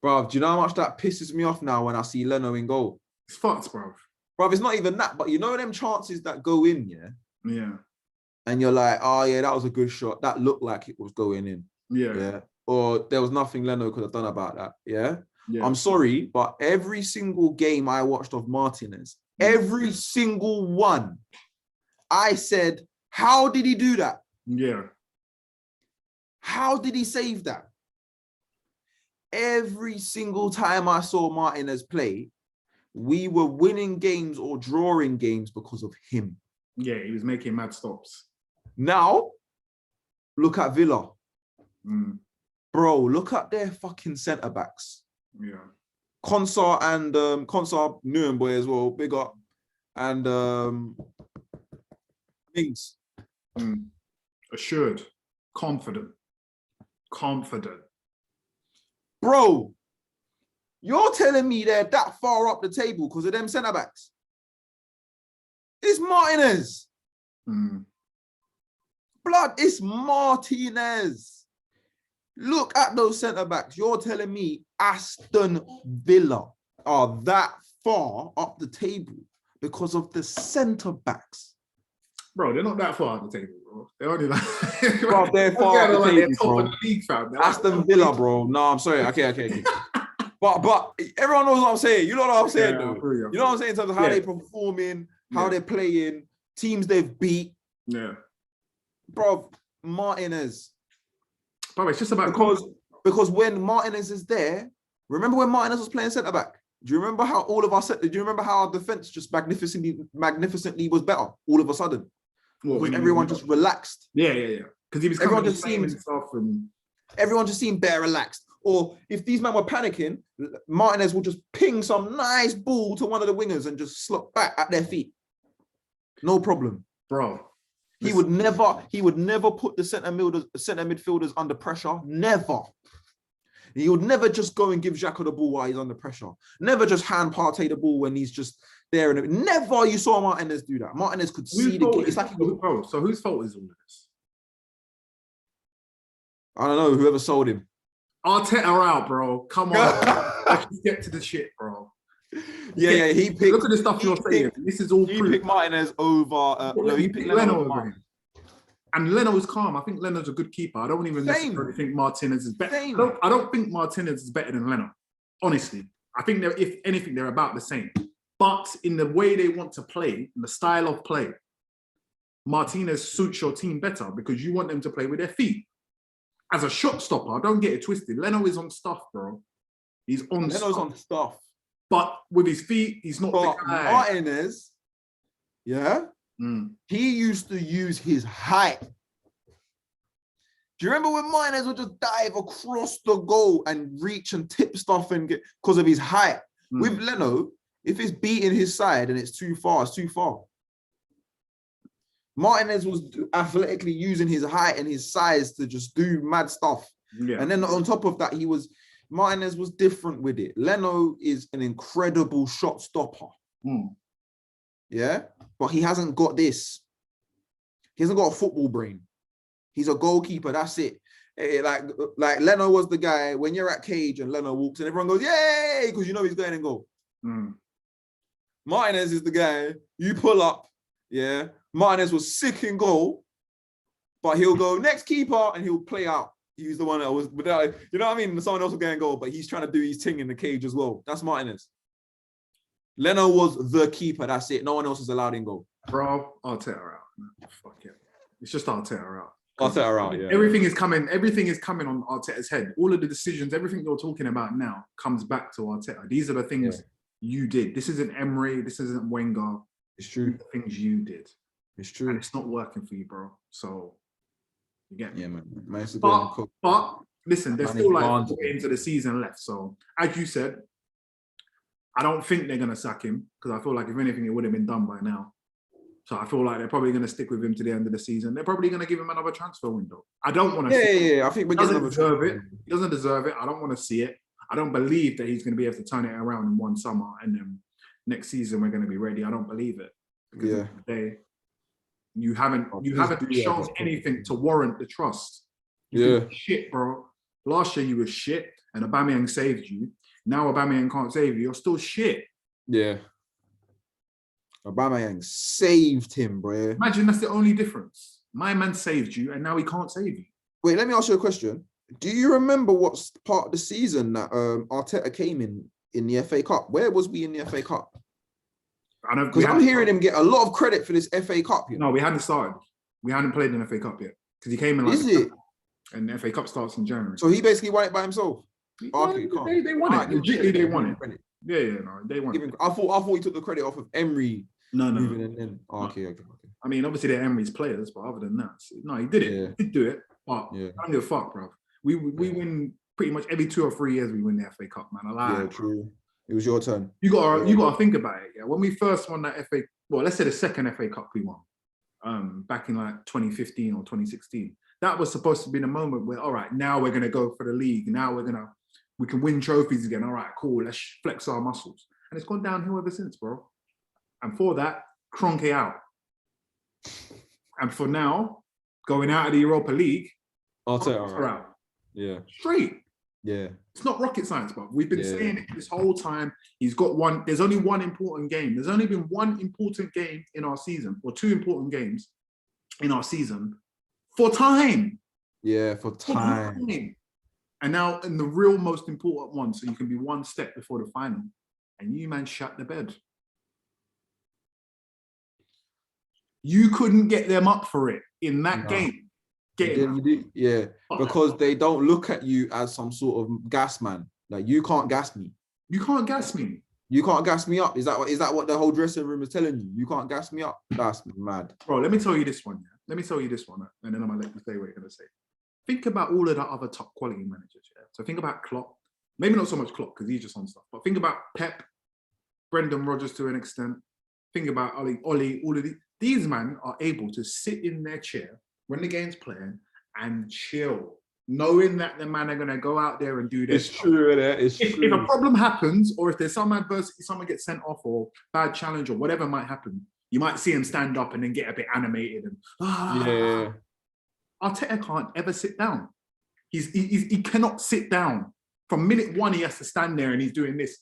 Bro, do you know how much that pisses me off now when I see Leno in goal? It's fucked, bro. Bro, it's not even that, but you know them chances that go in, yeah? Yeah. And you're like, oh yeah, that was a good shot. That looked like it was going in. Yeah. Or there was nothing Leno could have done about that. Yeah. I'm sorry, but every single game I watched of Martinez, every single one, I said, how did he do that? Yeah. How did he save that? Every single time I saw Martinez play, we were winning games or drawing games because of him. Yeah, he was making mad stops. Now, look at Villa. Bro, look at their fucking centre-backs. Yeah. Konsa and Konsa Nuremberg as well, big up. And Mings. Assured. Confident. Bro, you're telling me they're that far up the table because of them centre-backs? It's Martinez. Blood, it's Martinez. Look at those centre-backs. You're telling me Aston Villa are that far up the table because of the centre-backs? Bro, they're not that far up the table, bro. They're only like... Bro, they're far up the table, they're top bro. of the league, fam. Aston Villa, bro. No, I'm sorry. Okay. But everyone knows what I'm saying. You know what I'm saying, though. You know what I'm saying in terms of how they're performing, how they're playing, teams they've beat. Yeah. Bro, Martinez. Bro, it's just about... Because when Martinez is there, remember when Martinez was playing centre-back? Do you remember how our defence just magnificently was better all of a sudden? Because everyone just relaxed. Yeah. Because he was everyone just seemed better relaxed. Or if these men were panicking, Martinez would just ping some nice ball to one of the wingers and just slot back at their feet. No problem. Bro. He would never put the centre midfielders under pressure. Never. He would never just go and give Xhaka the ball while he's under pressure. Never just hand Partey the ball when he's just there. Never you saw Martinez do that. Martinez could see the game. It's like, bro, so whose fault is all of this? I don't know, whoever sold him. Arteta out, bro. Come on. Let's get to the shit, bro. Yeah. He picked. Look at the stuff you're saying. This is all he proof. He picked Martinez over. He picked Leno over him. And Leno is calm. I think Leno's a good keeper. I don't even necessarily think Martinez is better. I don't think Martinez is better than Leno. Honestly, I think they're, if anything, they're about the same. But in the way they want to play, in the style of play, Martinez suits your team better because you want them to play with their feet. As a shot stopper, don't get it twisted. Leno is on stuff, bro. He's on Leno's stuff. on stuff. But with his feet, he's not the guy. Martinez, he used to use his height. Do you remember when Martinez would just dive across the goal and reach and tip stuff and get because of his height? With Leno, if it's beating his side and it's too far, it's too far. Martinez was athletically using his height and his size to just do mad stuff. Yeah. And then on top of that, Martinez was different with it. Leno is an incredible shot stopper. Yeah, but he hasn't got this. He hasn't got a football brain. He's a goalkeeper. That's it. Like Leno was the guy when you're at cage and Leno walks and everyone goes, yay, because you know he's going in goal. Martinez is the guy, you pull up, yeah. Martinez was sick in goal, but he'll go next keeper and he'll play out. He's the one that was, you know what I mean? Someone else will go and goal, but he's trying to do his thing in the cage as well. That's Martinez. Leno was the keeper. That's it. No one else is allowed in goal. Bro, Arteta out. Fuck it. It's just Arteta out. Arteta out, yeah. Everything is coming on Arteta's head. All of the decisions, everything you're talking about now comes back to Arteta. These are the things you did. This isn't Emery. This isn't Wenger. It's true. The things you did. It's true. And it's not working for you, bro. So, you get me? Yeah, man. But listen, there's still like into the season left. So, as you said, I don't think they're going to sack him because I feel like if anything, it would have been done by now. So I feel like they're probably going to stick with him to the end of the season. They're probably going to give him another transfer window. I don't want to Yeah, see it. yeah. I think we're He getting doesn't another deserve it. transfer. He doesn't deserve it. I don't want to see it. I don't believe that he's going to be able to turn it around in one summer and then next season we're going to be ready. I don't believe it. Because Yeah. at the end of the day, you haven't do shown have anything to warrant the trust. Yeah. Shit, bro. Last year you were shit and Aubameyang saved you. Now Aubameyang can't save you. You're still shit. Yeah. Aubameyang saved him, bro. Imagine that's the only difference. My man saved you and now he can't save you. Wait, let me ask you a question. Do you remember what part of the season that Arteta came in the FA Cup? Where was we in the FA Cup? Because I'm hearing him get a lot of credit for this FA Cup. No, we hadn't started. We hadn't played in the FA Cup yet. Because he came in like... Is it? And the FA Cup starts in January. So he basically won it by himself? Okay, they won it. Legitimately, they won it. Yeah, no, they won it. I thought he took the credit off of Emery. No. And then, okay. I mean, obviously they're Emery's players, but other than that, no, he did it. Yeah. He did do it. But I don't give a fuck, bro. We win pretty much every 2 or 3 years. We win the FA Cup, man. Yeah, true. It was your turn. You gotta think about it. Yeah, when we first won that FA, well, let's say the second FA Cup we won, back in like 2015 or 2016. That was supposed to be the moment where, all right, now we're gonna go for the league. Now we can win trophies again. All right, cool. Let's flex our muscles. And it's gone downhill ever since, bro. And for that, Kroenke out. And for now, going out of the Europa League, Arteta out. Yeah. Straight. Yeah. It's not rocket science, bro. We've been saying it this whole time. He's got one. There's only one important game. There's only been one important game in our season, or 2 important games in our season for time. Yeah, for time. And now in the real most important one, so you can be 1 step before the final. And you, man, shut the bed. You couldn't get them up for it in that game. Yeah, because they don't look at you as some sort of gas man. Like, you can't gas me. You can't gas me. You can't gas me up. Is that what the whole dressing room is telling you? You can't gas me up. That's mad. Bro, let me tell you this one. Yeah? Let me tell you this one, and then I'm gonna let you say what you're gonna say. Think about all of the other top quality managers. Yeah. So think about Klopp. Maybe not so much Klopp because he's just on stuff. But think about Pep, Brendan Rodgers to an extent. Think about Oli. All of these men are able to sit in their chair when the game's playing and chill, knowing that the man are going to go out there and do this. It's true, If a problem happens, or if there's some adversity, someone gets sent off, or bad challenge, or whatever might happen, you might see him stand up and then get a bit animated. And Arteta can't ever sit down. He cannot sit down. From minute 1, he has to stand there and he's doing this,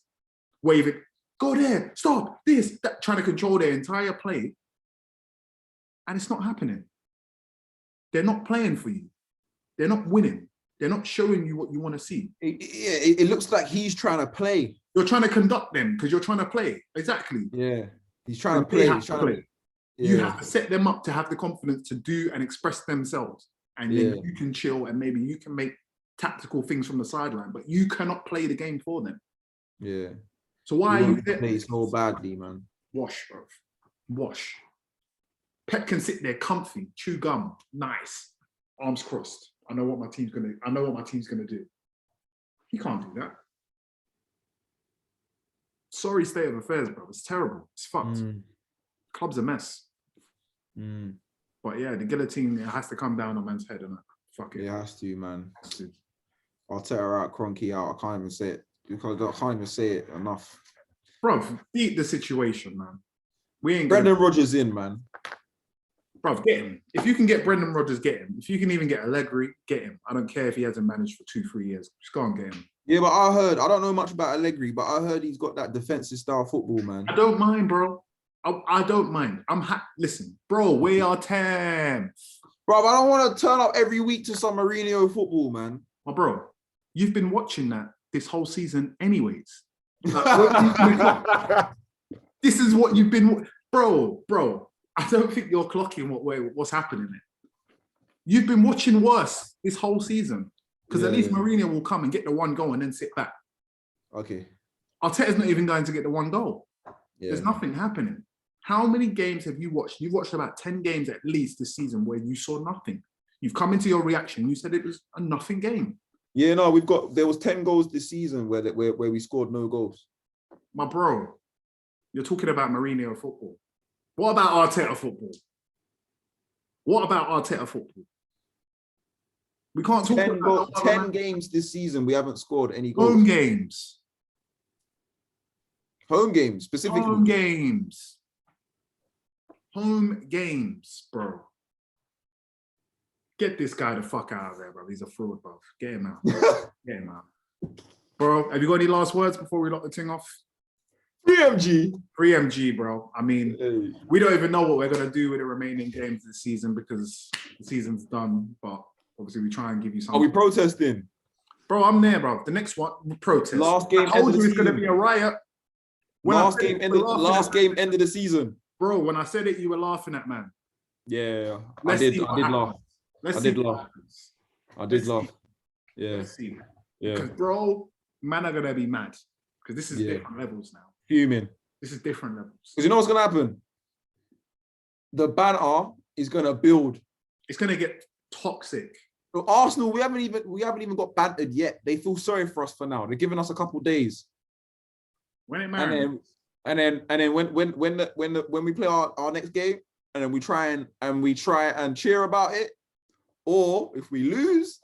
waving, go there, stop, this, that, trying to control their entire play. And it's not happening. They're not playing for you. They're not winning. They're not showing you what you want to see. It looks like he's trying to play. You're trying to conduct them because you're trying to play. Exactly. Yeah. He's trying to play. You have to set them up to have the confidence to do and express themselves. And then you can chill and maybe you can make tactical things from the sideline, but you cannot play the game for them. Yeah. So why are you there? Play so badly, man. Wash, bro. Wash. Pep can sit there comfy, chew gum, nice, arms crossed. I know what my team's gonna do. He can't do that. Sorry state of affairs, bro. It's terrible. It's fucked. Club's a mess. But yeah, the guillotine, it has to come down on man's head, and fuck it. It has to, man. Arteta out, Kroenke out. I can't even say it because I can't even say it enough. Bro, beat the situation, man. We ain't Brendan Rodgers in, man. Bro, get him. If you can get Brendan Rodgers, get him. If you can even get Allegri, get him. I don't care if he hasn't managed for 2-3 years. Just go and get him. Yeah, but I don't know much about Allegri, but I heard he's got that defensive style football, man. I don't mind, bro. I don't mind. Listen, bro, we are 10th. Bro, I don't want to turn up every week to some Mourinho football, man. Oh, bro, you've been watching that this whole season anyways. Like, this is what you've been... Bro, I don't think you're clocking what's happening there. You've been watching worse this whole season because at least Mourinho will come and get the 1 goal and then sit back. Okay. Arteta's not even going to get the 1 goal. Yeah. There's nothing happening. How many games have you watched? You've watched about 10 games at least this season where you saw nothing. You've come into your reaction. You said it was a nothing game. Yeah, no, there was 10 goals this season where we scored no goals. My bro, you're talking about Mourinho football. What about Arteta football? What about Arteta football? We can't talk about 10 games this season. We haven't scored any goals. home games. Home games, specifically. Home games. Home games, bro. Get this guy the fuck out of there, bro. He's a fraud, bro. Get him out. Get him out. Bro, have you got any last words before we lock the thing off? 3MG. 3MG, bro. I mean, we don't even know what we're going to do with the remaining games this season because the season's done. But obviously, we try and give you something. Are we protesting? Bro, I'm there, bro. The next one, protest. Last game, I told you it's going to be a riot. Last game, end of the season. Bro, when I said it, you were laughing at, man. Yeah, I did laugh. I did laugh. Yeah. Let's see. Yeah. Because, bro, man are going to be mad. Because this is different levels now. Fuming. This is different levels. Because you know what's going to happen? The banter is going to build. It's going to get toxic. But Arsenal, we haven't even got bantered yet. They feel sorry for us for now. They're giving us a couple of days. When it matters. And then when we play our next game, and then we try and cheer about it, or if we lose,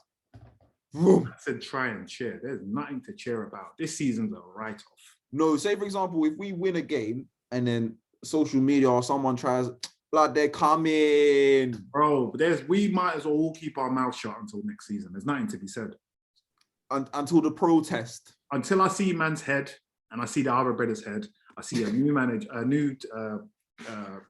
boom. I said try and cheer. There's nothing to cheer about. This season's a write-off. No, say for example, if we win a game and then social media or someone tries, blood, they're coming. Bro, we might as well all keep our mouth shut until next season. There's nothing to be said. Until the protest. Until I see man's head and I see the other brother's head, I see a new manager,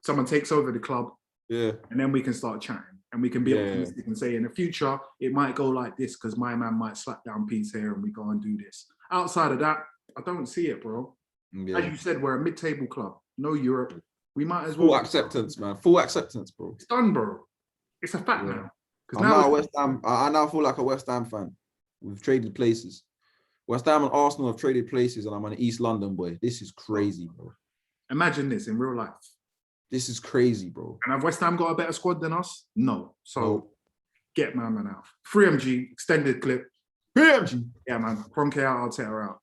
someone takes over the club. Yeah. And then we can start chatting. And we can be optimistic and say in the future, it might go like this because my man might slap down peace here and we go and do this. Outside of that, I don't see it, bro. Yeah. As you said, we're a mid-table club. No Europe. We might as well. Full acceptance, man. Full acceptance, bro. It's done, bro. It's a fact now. I now feel like a West Ham fan. We've traded places. West Ham and Arsenal have traded places and I'm an East London boy. This is crazy, bro. Imagine this in real life. This is crazy, bro. And have West Ham got a better squad than us? No. So get my man out. 3MG, extended clip. 3MG. Yeah, man. Kroenke out, Arteta out.